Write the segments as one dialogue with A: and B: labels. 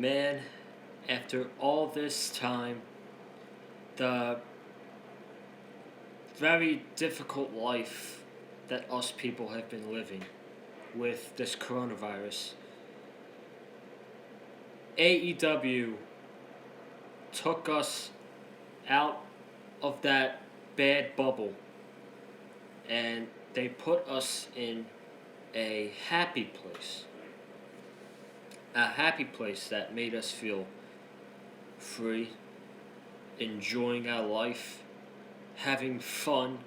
A: Man, after all this time, the very difficult life that us people have been living with this coronavirus, AEW took us out of that bad bubble and they put us in a happy place. A happy place that made us feel free, enjoying our life, having fun,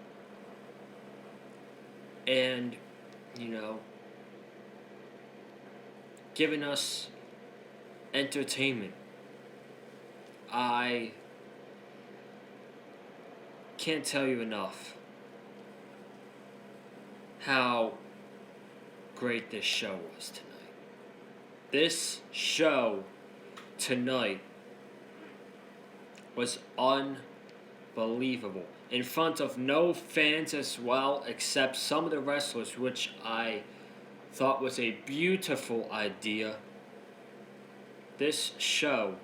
A: and, giving us entertainment. I can't tell you enough how great this show was tonight. This show tonight was unbelievable. In front of no fans as well, except some of the wrestlers, which I thought was a beautiful idea. This show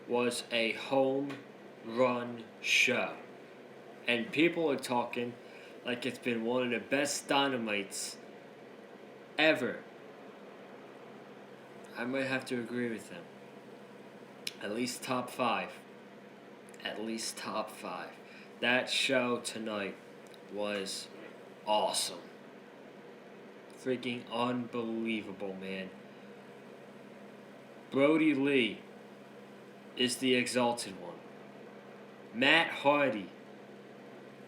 A: was a home run show. And people are talking like it's been one of the best Dynamites ever. I might have to agree with them. At least top 5. At least top 5. That show tonight was awesome. Freaking unbelievable, man. Brodie Lee is the exalted one. Matt Hardy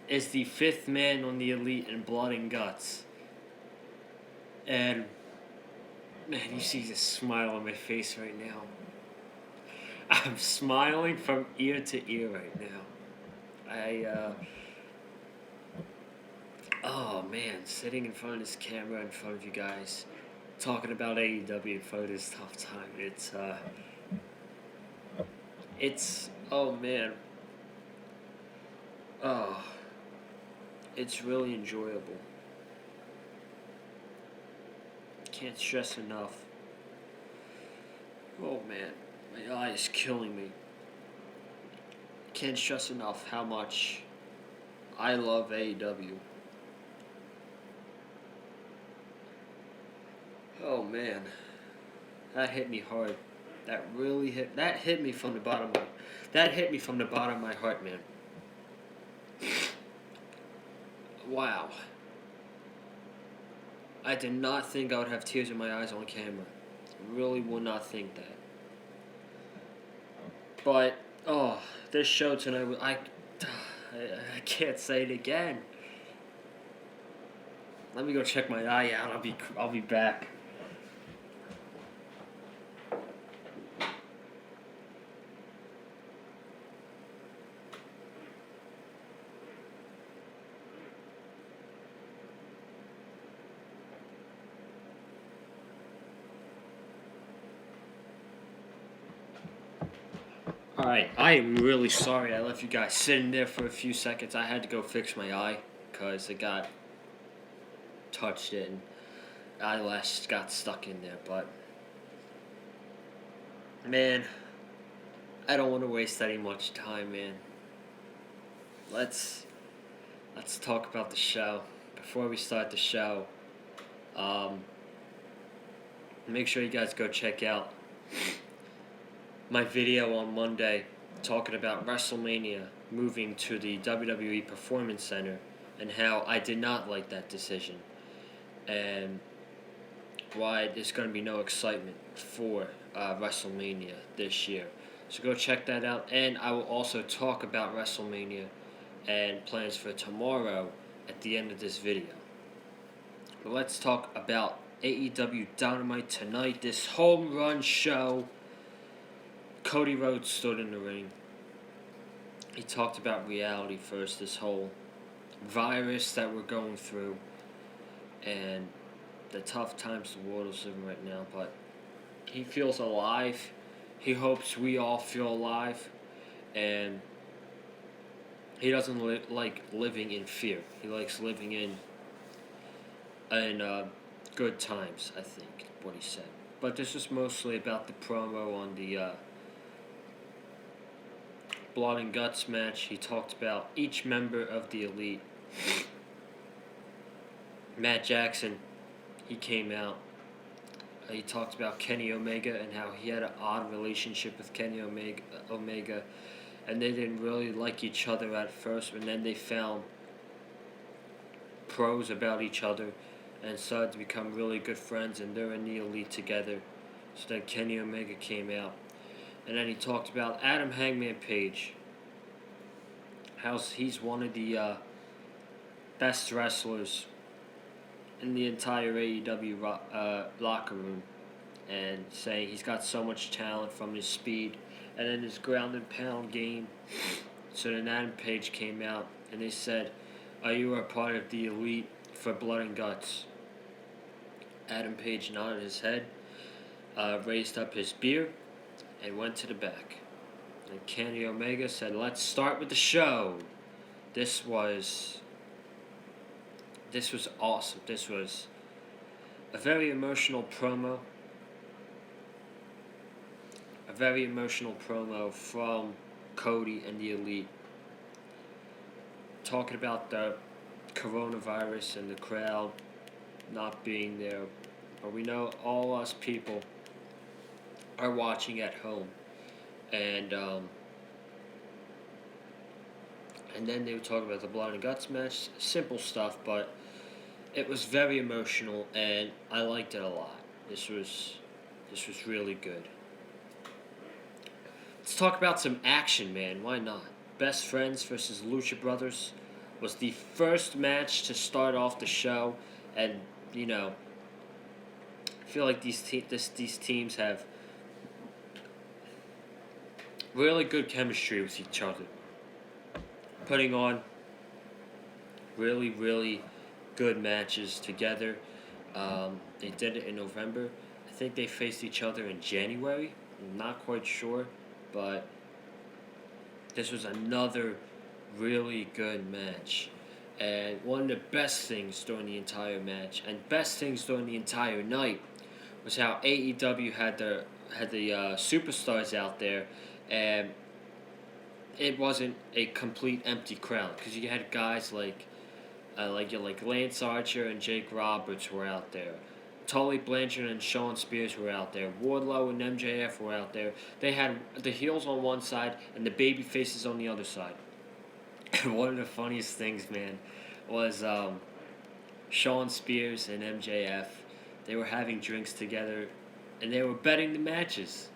A: is the 5th man on the Elite in Blood and Guts. And, man, you see the smile on my face right now. I'm smiling from ear to ear right now. Oh man, sitting in front of this camera in front of you guys, talking about AEW in front of this tough time. Oh man. Oh, it's really enjoyable. Can't stress enough. Oh man, my eye is killing me. Can't stress enough how much I love AEW. Oh man, that hit me hard. That hit me from the bottom of my heart, man. Wow. I did not think I would have tears in my eyes on camera. I really would not think that. But, this show tonight, I can't say it again. Let me go check my eye out. I'll be back. Alright, I am really sorry I left you guys sitting there for a few seconds. I had to go fix my eye because it got touched it and eyelash got stuck in there. But, man, I don't want to waste any much time, man. Let's talk about the show. Before we start the show, make sure you guys go check out my video on Monday talking about WrestleMania moving to the WWE Performance Center and how I did not like that decision and why there's going to be no excitement for WrestleMania this year. So go check that out, and I will also talk about WrestleMania and plans for tomorrow at the end of this video. But let's talk about AEW Dynamite tonight, this home run show. Cody Rhodes stood in the ring. He talked about reality first, this whole virus that we're going through and the tough times the world is living right now. But he feels alive. He hopes we all feel alive. And he doesn't like living in fear. He likes living in good times, I think, what he said. But this was mostly about the promo on the Blood and Guts match. He talked about each member of the Elite. Matt Jackson, he came out. He talked about Kenny Omega and how he had an odd relationship with Kenny Omega, and they didn't really like each other at first, and then they found pros about each other and started to become really good friends, and they're in the Elite together. So then Kenny Omega came out, and then he talked about Adam Hangman Page. How he's one of the best wrestlers in the entire AEW locker room, and saying he's got so much talent from his speed and then his ground and pound game. So then Adam Page came out and they said, "Are you a part of the Elite for Blood and Guts?" Adam Page nodded his head, raised up his beer, and went to the back. And Kenny Omega said, "Let's start with the show." This was awesome. This was a very emotional promo. A very emotional promo from Cody and the Elite. Talking about the coronavirus and the crowd not being there. But we know all us people are watching at home. And then they were talking about the Blood and Guts match. Simple stuff, but it was very emotional, and I liked it a lot. This was really good. Let's talk about some action, man. Why not? Best Friends versus Lucha Brothers was the first match to start off the show, and I feel like these teams have really good chemistry with each other, putting on really, really good matches together. They did it in November. I think they faced each other in January. I'm not quite sure, but this was another really good match. And one of the best things during the entire match, and best things during the entire night, was how AEW had the superstars out there, and it wasn't a complete empty crowd, because you had guys like Lance Archer and Jake Roberts were out there. Tully Blanchard and Shawn Spears were out there. Wardlow and MJF were out there. They had the heels on one side and the baby faces on the other side. And one of the funniest things, man, was Shawn Spears and MJF. They were having drinks together, and they were betting the matches.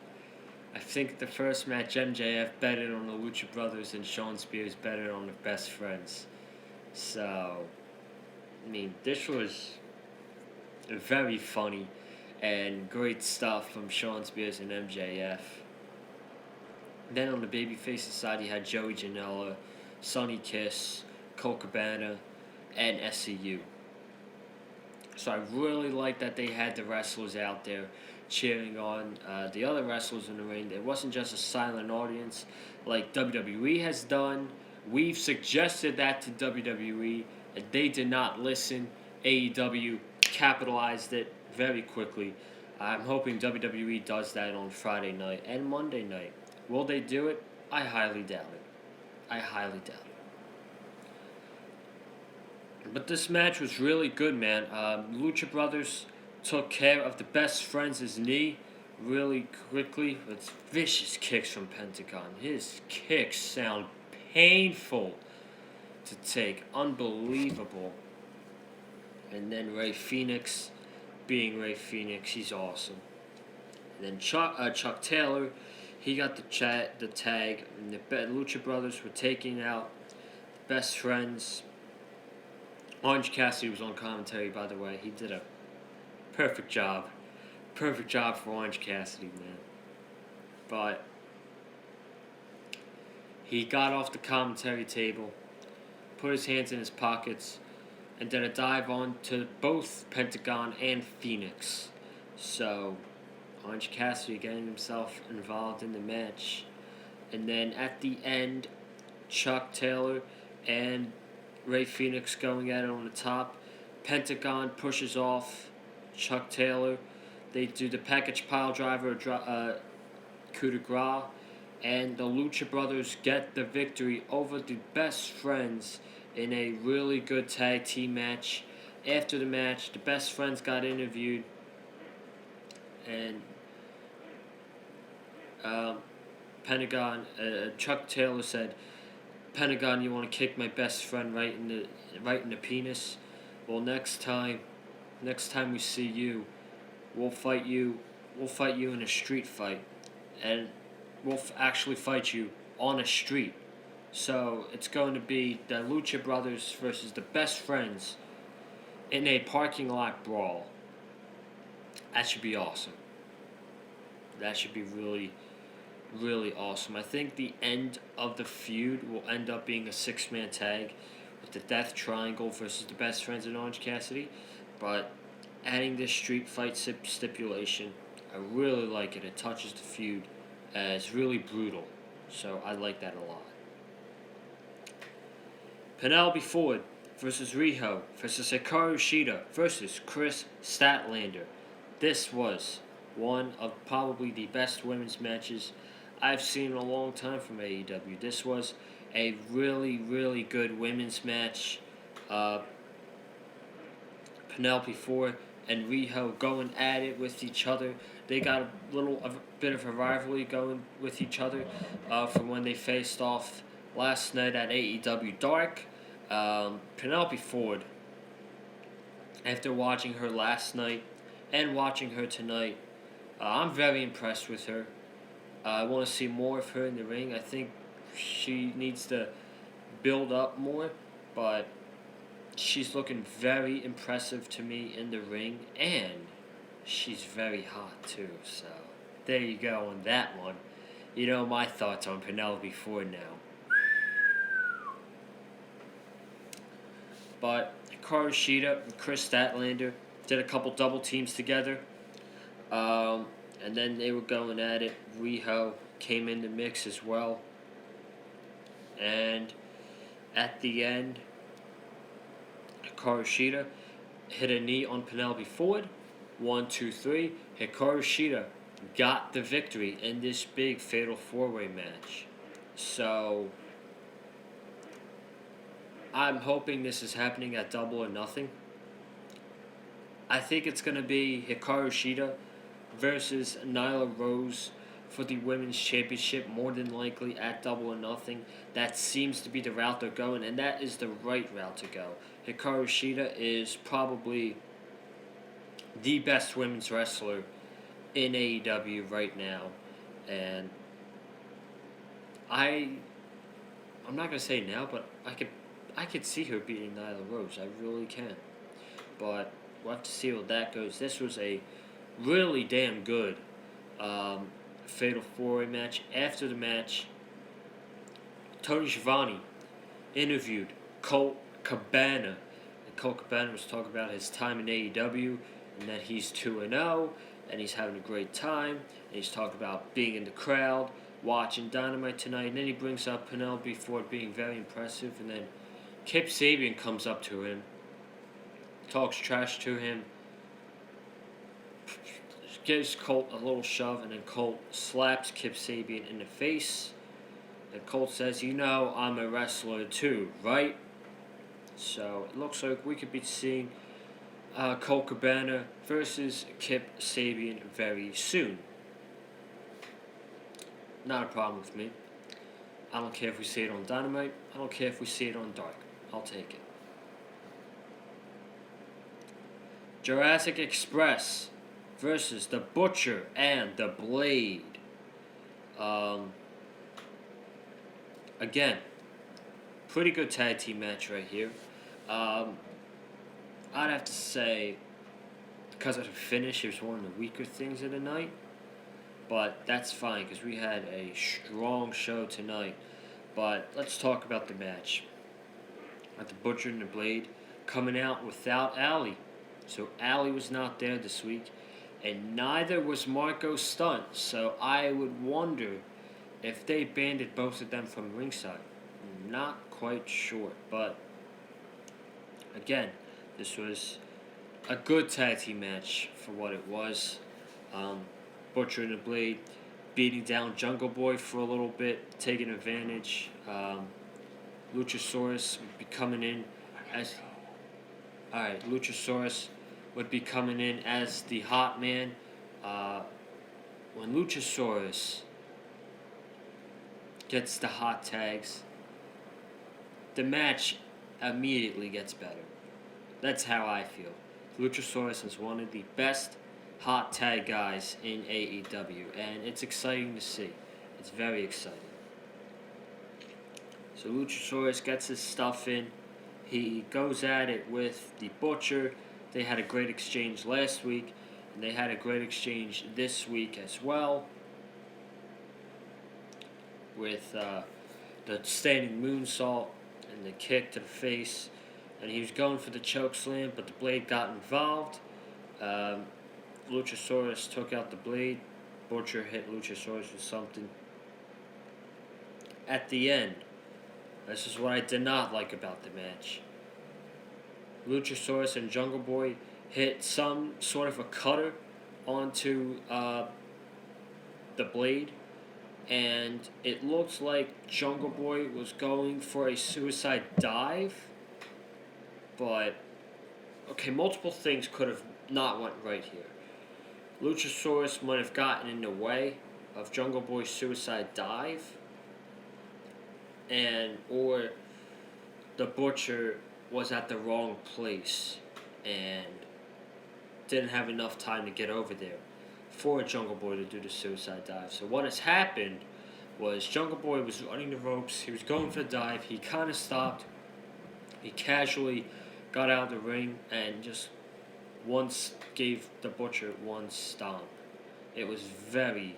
A: I think the first match, MJF betted on the Lucha Brothers and Shawn Spears betted on the Best Friends. So, this was very funny and great stuff from Shawn Spears and MJF. Then on the babyfaces side, you had Joey Janela, Sonny Kiss, Colt Cabana, and SCU. So I really like that they had the wrestlers out there cheering on the other wrestlers in the ring. It wasn't just a silent audience like WWE has done. We've suggested that to WWE, and they did not listen. AEW capitalized it very quickly. I'm hoping WWE does that on Friday night and Monday night. Will they do it? I highly doubt it. But this match was really good, man. Lucha Brothers took care of the Best Friends' knee really quickly with vicious kicks from Pentagon. His kicks sound painful to take. Unbelievable. And then Rey Fenix, being Rey Fenix, he's awesome. And then Chuck Taylor, he got the tag. And the Lucha Brothers were taking out the Best Friends. Orange Cassidy was on commentary, by the way. He did a perfect job. Perfect job for Orange Cassidy, man. But he got off the commentary table, put his hands in his pockets, and did a dive on to both Pentagon and Phoenix. So, Orange Cassidy getting himself involved in the match. And then at the end, Chuck Taylor and Rey Fenix going at it on the top. Pentagon pushes off Chuck Taylor. They do the package pile driver, coup de grace, and the Lucha Brothers get the victory over the Best Friends in a really good tag team match. After the match, the Best Friends got interviewed, and Pentagon, Chuck Taylor said, "Pentagon, you want to kick my best friend right in the penis? Well, next time we see you, we'll fight you. We'll fight you in a street fight, and we'll actually fight you on a street. So it's going to be the Lucha Brothers versus the Best Friends in a parking lot brawl. That should be awesome. That should be really, really awesome. I think the end of the feud will end up being a 6-man tag with the Death Triangle versus the Best Friends and Orange Cassidy. But adding this street fight stipulation, I really like it. It touches the feud. It's really brutal. So I like that a lot. Penelope Ford versus Riho versus Hikari Shiina versus Chris Statlander. This was one of probably the best women's matches I've seen in a long time from AEW. This was a really, really good women's match. Penelope Ford and Riho going at it with each other. They got a bit of a rivalry going with each other from when they faced off last night at AEW Dark. Penelope Ford, after watching her last night and watching her tonight, I'm very impressed with her. I want to see more of her in the ring. I think she needs to build up more, but she's looking very impressive to me in the ring, and she's very hot too. So there you go on that one. You know my thoughts on Penelope Ford now. But Hikaru Shida and Chris Statlander did a couple double teams together. And then they were going at it. Riho came in the mix as well. And at the end, Hikaru Shida hit a knee on Penelope Ford. 1, 2, 3. Hikaru Shida got the victory in this big fatal 4-way match. So I'm hoping this is happening at Double or Nothing. I think it's going to be Hikaru Shida versus Nyla Rose for the Women's Championship, more than likely at Double or Nothing. That seems to be the route they're going, and that is the right route to go. Hikaru Shida is probably the best women's wrestler in AEW right now, and I'm not going to say now, but I could see her beating Nyla Rose. I really can. But we'll have to see how that goes. This was a really damn good Fatal 4-Way match. After the match, Tony Schiavone interviewed Colt Cabana. And Colt Cabana was talking about his time in AEW and that he's 2-0 and he's having a great time. And he's talking about being in the crowd, watching Dynamite tonight. And then he brings up Penelope Ford being very impressive. And then Kip Sabian comes up to him, talks trash to him, gives Colt a little shove, and then Colt slaps Kip Sabian in the face. And Colt says, "You know I'm a wrestler too, right?" So it looks like we could be seeing Colt Cabana versus Kip Sabian very soon. Not a problem with me. I don't care if we see it on Dynamite. I don't care if we see it on Dark. I'll take it. Jurassic Express versus the Butcher and the Blade. Again, pretty good tag team match right here. I'd have to say, because of the finish, it was one of the weaker things of the night. But that's fine, because we had a strong show tonight. But let's talk about the match. The Butcher and the Blade coming out without Allie. So Allie was not there this week. And neither was Marco Stunt. So I would wonder if they banded both of them from ringside. I'm not quite sure. But again, this was a good tag team match for what it was. Butcher and the Blade beating down Jungle Boy for a little bit, taking advantage. Luchasaurus would be coming in as Luchasaurus would be coming in as the hot man. When Luchasaurus gets the hot tags, the match immediately gets better. That's how I feel. Luchasaurus is one of the best hot tag guys in AEW, and it's exciting to see. It's very exciting. So Luchasaurus gets his stuff in. He goes at it with the Butcher. They had a great exchange last week, and they had a great exchange this week as well. With the standing moonsault and the kick to the face. And he was going for the choke slam, but the Blade got involved. Luchasaurus took out the Blade. Butcher hit Luchasaurus with something. At the end, this is what I did not like about the match. Luchasaurus and Jungle Boy hit some sort of a cutter onto the Blade, and it looks like Jungle Boy was going for a suicide dive, but okay, multiple things could have not went right here. Luchasaurus might have gotten in the way of Jungle Boy's suicide dive, or the Butcher was at the wrong place and didn't have enough time to get over there for Jungle Boy to do the suicide dive. So what has happened was Jungle Boy was running the ropes. He was going for the dive. He kind of stopped. He casually got out of the ring and just once gave the Butcher one stomp. It was very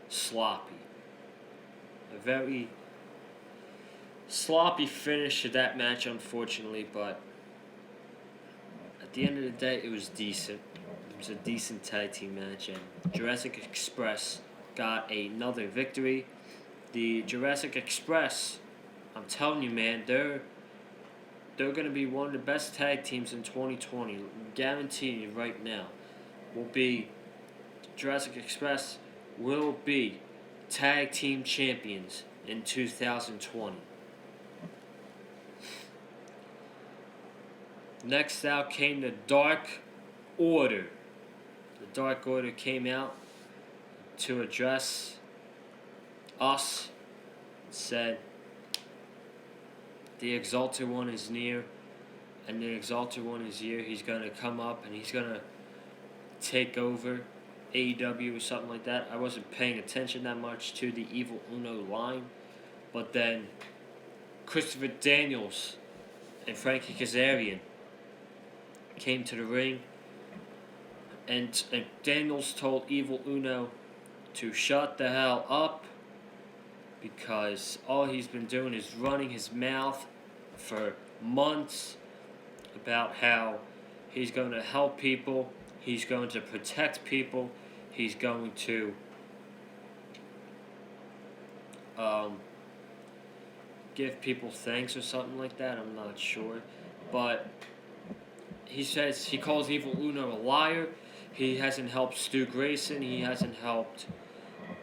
A: sloppy. A very sloppy finish to that match, unfortunately, but at the end of the day, it was decent. It was a decent tag team match, and Jurassic Express got another victory. The Jurassic Express, I'm telling you, man, they're going to be one of the best tag teams in 2020. Guaranteed you right now. Jurassic Express will be tag team champions in 2020. Next out came the Dark Order. The Dark Order came out to address us and said, the Exalted One is near, and the Exalted One is here. He's going to come up and he's going to take over AEW or something like that. I wasn't paying attention that much to the Evil Uno line, but then Christopher Daniels and Frankie Kazarian came to the ring, and Daniels told Evil Uno to shut the hell up because all he's been doing is running his mouth for months about how he's going to help people, he's going to protect people, he's going to give people thanks or something like that. I'm not sure, but he calls Evil Uno a liar. He hasn't helped Stu Grayson. He hasn't helped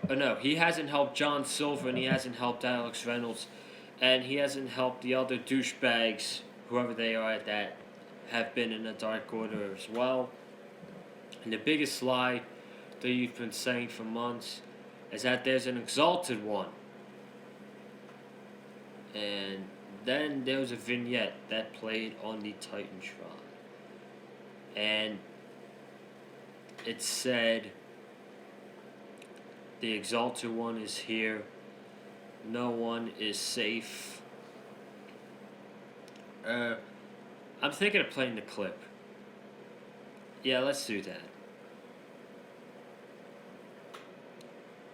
A: John Silver, and he hasn't helped Alex Reynolds, and he hasn't helped the other douchebags, whoever they are, that have been in the Dark Order as well. And the biggest lie that you've been saying for months is that there's an Exalted One. And then there was a vignette that played on the Titantron. And it said, the Exalted One is here. No one is safe. I'm thinking of playing the clip. Yeah, let's do that.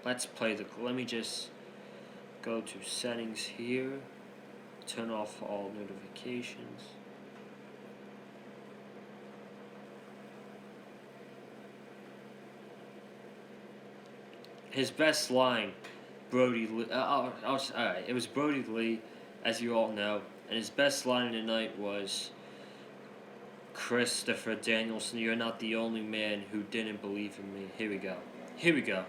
A: Let's play the clip. Let me just go to settings here. Turn off all notifications. His best line, Brodie Lee. Alright, it was Brodie Lee, as you all know, and his best line of the night was, Christopher Danielson, you're not the only man who didn't believe in me. Here we go. Here we go.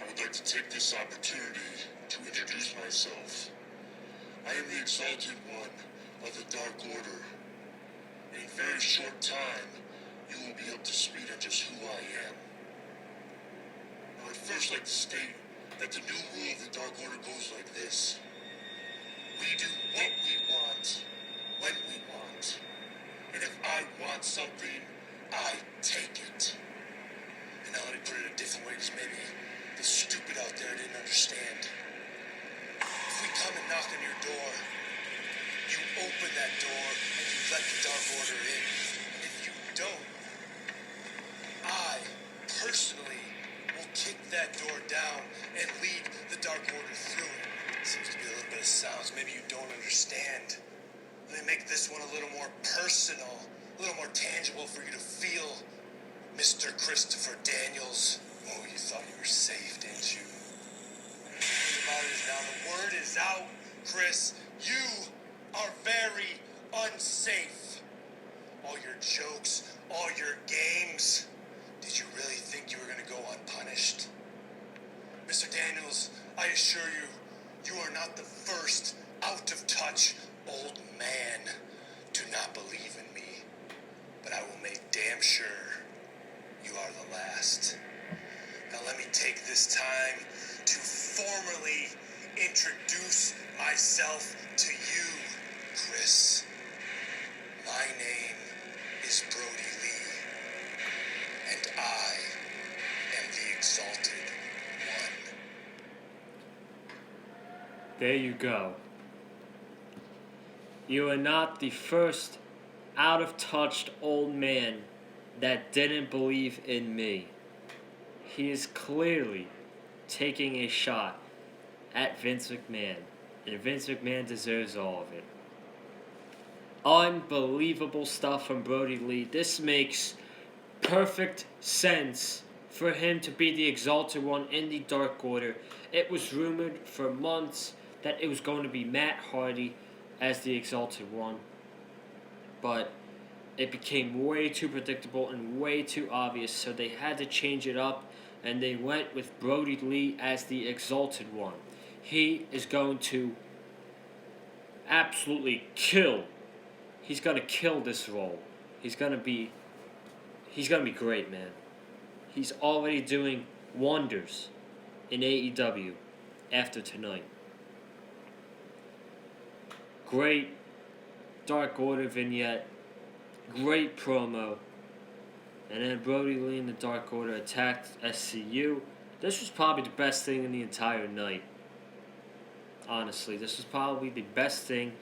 B: I would like to take this opportunity to introduce myself. I am the Exalted One of the Dark Order. In a very short time, you will be up to speed on just who I am. I would first like to state that the new rule of the Dark Order goes like this. We do what we want, when we want. And if I want something, I take it. And now let me put it a different way, because maybe the stupid out there didn't understand. If we come and knock on your door, you open that door and you let the Dark Order in. If you don't, I personally will kick that door down and lead the Dark Order through it. Seems to be a little bit of sounds. Maybe you don't understand. Let me make this one a little more personal, a little more tangible for you to feel. Mr. Christopher Daniels. Oh, you thought you were safe, didn't you? The thing about it is now the word is out, Chris. You are very unsafe. All your jokes, all your games. Did you really think you were going to go unpunished? Mr. Daniels, I assure you, you are not the first out-of-touch old man to not believe in me. But I will make damn sure you are the last. Now let me take this time to formally introduce myself to you, Chris. My name is Brodie Lee, and I am the Exalted One.
A: There you go. You are not the first out-of-touch old man that didn't believe in me. He is clearly taking a shot at Vince McMahon, and Vince McMahon deserves all of it. Unbelievable stuff from Brodie Lee. This makes perfect sense for him to be the Exalted One in the Dark Order. It was rumored for months that it was going to be Matt Hardy as the Exalted One, but it became way too predictable and way too obvious, so they had to change it up, and they went with Brodie Lee as the Exalted One. He is going to absolutely kill. He's going to kill this role. He's going to be great, man. He's already doing wonders in AEW after tonight. Great Dark Order vignette. Great promo. And then Brodie Lee and the Dark Order attacked SCU. This was probably the best thing in the entire night. Honestly, this was probably the best thing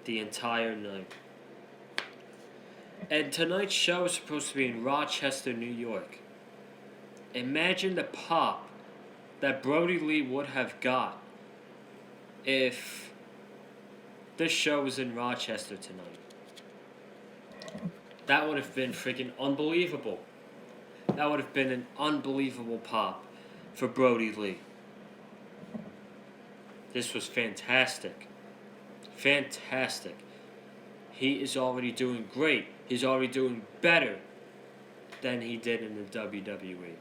A: the entire night. And tonight's show is supposed to be in Rochester, New York. Imagine the pop that Brodie Lee would have got if this show was in Rochester tonight. That would have been freaking unbelievable. That would have been an unbelievable pop for Brodie Lee. This was fantastic. Fantastic. He is already doing great. He's already doing better than he did in the WWE.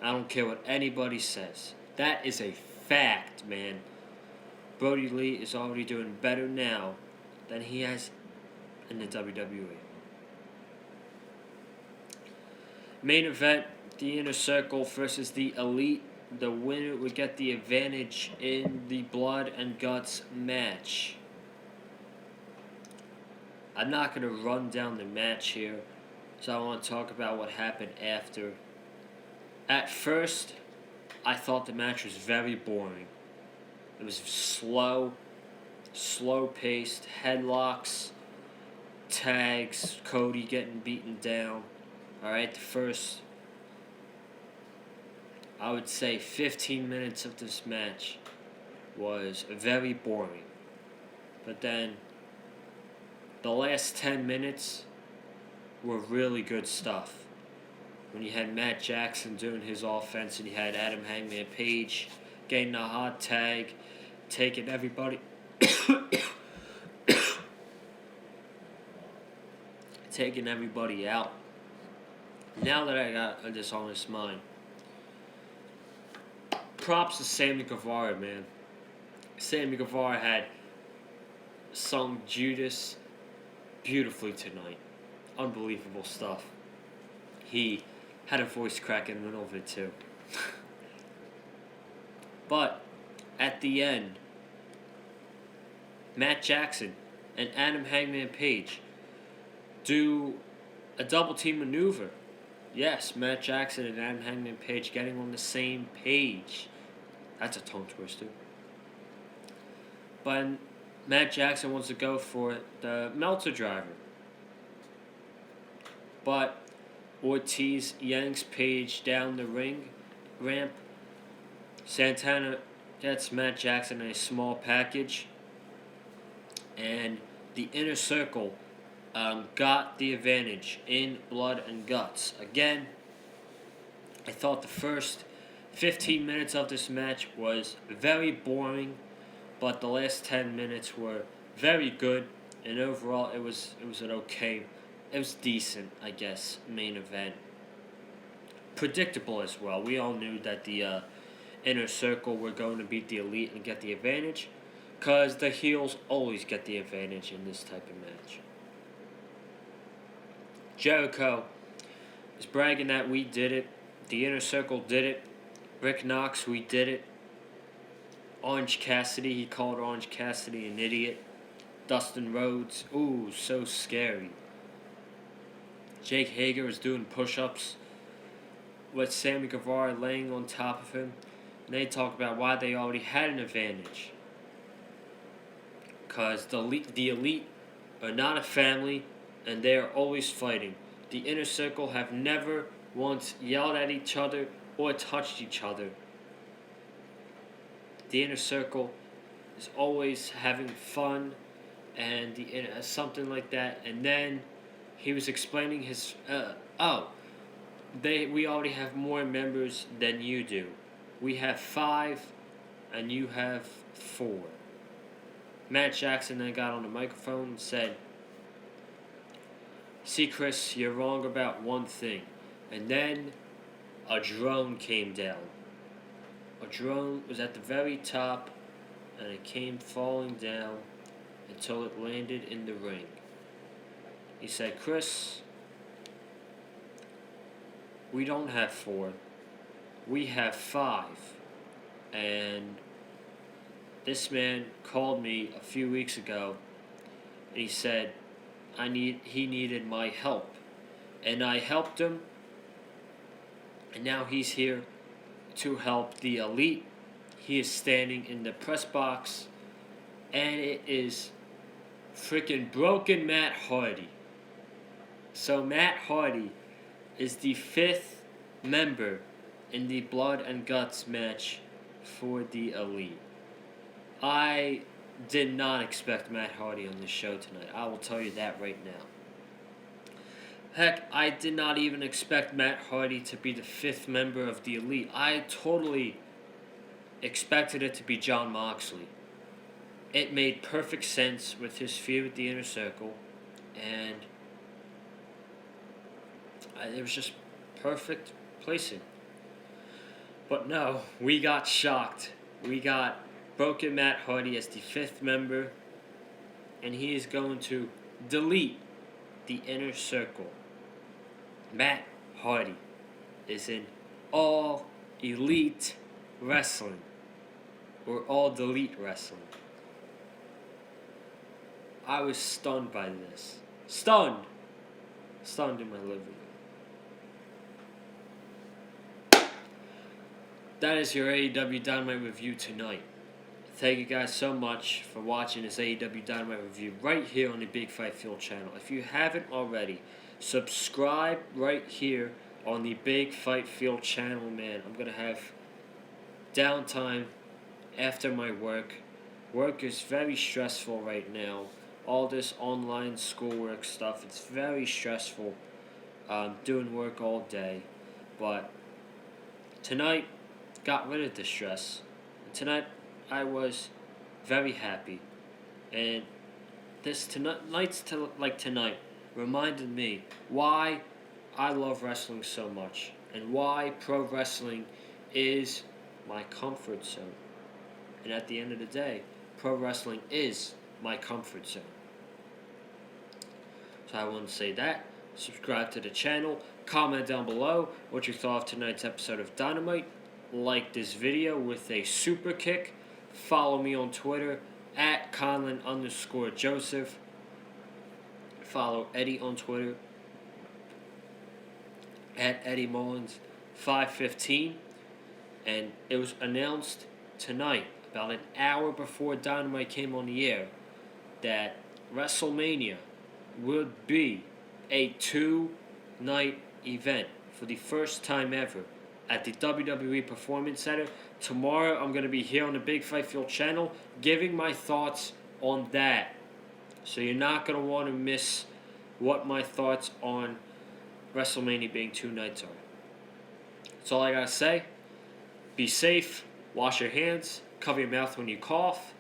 A: I don't care what anybody says. That is a fact, man. Brodie Lee is already doing better now than he has in the WWE. Main event, the Inner Circle versus the Elite. The winner would get the advantage in the Blood and Guts match. I'm not going to run down the match here, so I want to talk about what happened after. At first, I thought the match was very boring. It was slow-paced, headlocks, tags, Cody getting beaten down. Alright, the first, I would say 15 minutes of this match was very boring. But then, the last 10 minutes were really good stuff. When you had Matt Jackson doing his offense and you had Adam Hangman Page getting a hot tag, taking everybody taking everybody out. Now that I got this on this mind, props to Sammy Guevara, man. Sammy Guevara had sung Judas beautifully tonight. Unbelievable stuff. He had a voice crack in the middle of it too. But at the end, Matt Jackson and Adam Hangman Page do a double team maneuver. Yes, Matt Jackson and Adam Hangman Page getting on the same page. That's a tongue twister. But Matt Jackson wants to go for the Meltzer driver. But Ortiz yanks Page down the ring ramp. Santana gets Matt Jackson a small package. And the Inner Circle got the advantage in blood and guts. Again, I thought the first 15 minutes of this match was very boring, but the last 10 minutes were very good, and overall it was an okay, it was decent, I guess, main event. Predictable as well. We all knew that the Inner Circle were going to beat the Elite and get the advantage, because the heels always get the advantage in this type of match. Jericho is bragging that we did it. The Inner Circle did it. Rick Knox, we did it. Orange Cassidy, he called Orange Cassidy an idiot. Dustin Rhodes, ooh, so scary. Jake Hager is doing push-ups with Sammy Guevara laying on top of him. And they talk about why they already had an advantage. Because the Elite are not a family, and they are always fighting. The Inner Circle have never once yelled at each other or touched each other. The Inner Circle is always having fun and something like that. And then he was explaining his, we already have more members than you do. We have 5 and you have 4. Matt Jackson then got on the microphone and said, "See, Chris, you're wrong about one thing." And then a drone came down. A drone was at the very top, and it came falling down until it landed in the ring. He said, "Chris, we don't have 4. We have 5. And this man called me a few weeks ago, and he said he needed my help. And I helped him, and now he's here to help the Elite. He is standing in the press box, and it is freaking broken Matt Hardy. So Matt Hardy is the 5th member in the Blood and Guts match for the Elite. I did not expect Matt Hardy on this show tonight. I will tell you that right now. Heck, I did not even expect Matt Hardy to be the 5th member of the Elite. I totally expected it to be Jon Moxley. It made perfect sense with his feud with the Inner Circle, and it was just perfect placing. But no, we got shocked. We got Broken Matt Hardy as the 5th member, and he is going to delete the Inner Circle. Matt Hardy is in All Elite Wrestling, or All Delete Wrestling. I was stunned by this. Stunned in my living room. That is your AEW Dynamite review tonight. Thank you guys so much for watching this AEW Dynamite review right here on the Big Fight Fuel channel. If you haven't already, subscribe right here on the Big Fight Fuel channel, man. I'm going to have downtime after my work. Work is very stressful right now. All this online schoolwork stuff, it's very stressful. Doing work all day. But tonight, got rid of the stress. Tonight, I was very happy. And tonight reminded me why I love wrestling so much and why pro wrestling is my comfort zone. And at the end of the day, pro wrestling is my comfort zone. So I want to say that. Subscribe to the channel. Comment down below what you thought of tonight's episode of Dynamite. Like this video with a super kick. Follow me on Twitter at Conlon_Joseph. Follow Eddie on Twitter at Eddie Mullins 515. And it was announced tonight, about an hour before Dynamite came on the air, that WrestleMania would be a 2-night event for the first time ever at the WWE Performance Center. Tomorrow I'm going to be here on the Big Fight Field channel giving my thoughts on that. So you're not going to want to miss what my thoughts on WrestleMania being 2 nights are. That's all I got to say. Be safe, wash your hands, cover your mouth when you cough,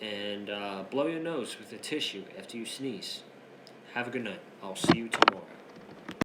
A: and blow your nose with a tissue after you sneeze. Have a good night. I'll see you tomorrow.